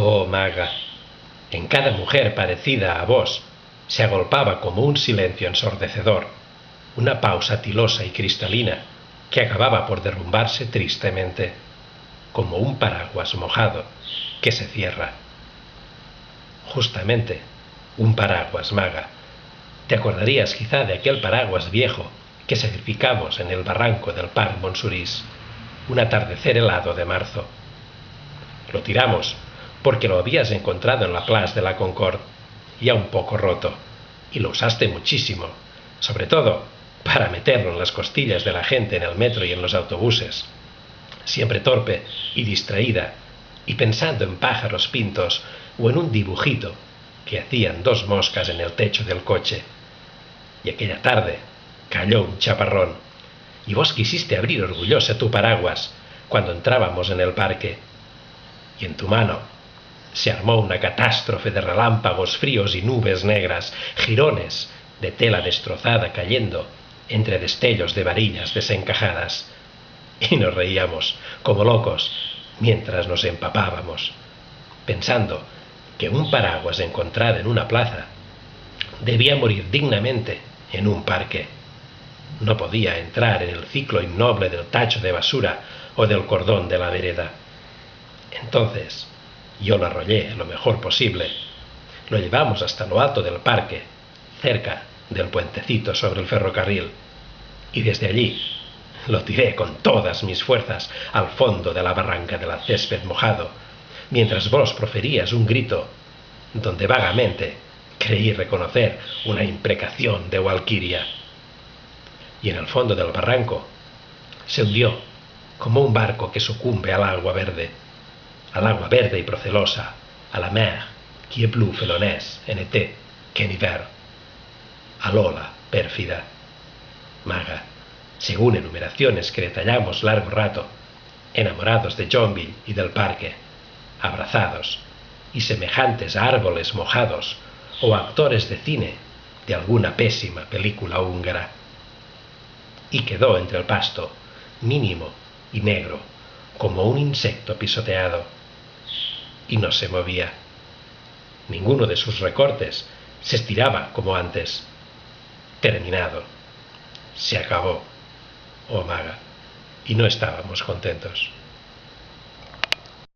Oh, maga, en cada mujer parecida a vos se agolpaba como un silencio ensordecedor, una pausa tilosa y cristalina que acababa por derrumbarse tristemente, como un paraguas mojado que se cierra. Justamente, un paraguas, maga. Te acordarías quizá de aquel paraguas viejo que sacrificamos en el barranco del Parc Montsouris, un atardecer helado de marzo. Lo tiramos porque lo habías encontrado en la Place de la Concorde, ya un poco roto, y lo usaste muchísimo, sobre todo para meterlo en las costillas de la gente en el metro y en los autobuses, siempre torpe y distraída, y pensando en pájaros pintos o en un dibujito que hacían dos moscas en el techo del coche. Y aquella tarde cayó un chaparrón, y vos quisiste abrir orgullosa tu paraguas cuando entrábamos en el parque, y en tu mano se armó una catástrofe de relámpagos fríos y nubes negras, jirones de tela destrozada cayendo entre destellos de varillas desencajadas. Y nos reíamos como locos mientras nos empapábamos, pensando que un paraguas encontrado en una plaza debía morir dignamente en un parque. No podía entrar en el ciclo innoble del tacho de basura o del cordón de la vereda. Entonces, yo lo arrollé lo mejor posible. Lo llevamos hasta lo alto del parque, cerca del puentecito sobre el ferrocarril, y desde allí lo tiré con todas mis fuerzas al fondo de la barranca del césped mojado, mientras vos proferías un grito donde vagamente creí reconocer una imprecación de Walquiria. Y en el fondo del barranco se hundió como un barco que sucumbe al agua verde y procelosa, a la mer qui est plus felonesse en été qu'en hiver. A Lola, pérfida. Maga, según enumeraciones que detallamos largo rato, enamorados de Joinville y del parque, abrazados y semejantes a árboles mojados o actores de cine de alguna pésima película húngara. Y quedó entre el pasto, mínimo y negro, como un insecto pisoteado, y no se movía. Ninguno de sus recortes se estiraba como antes. Terminado. Se acabó, oh maga, y no estábamos contentos.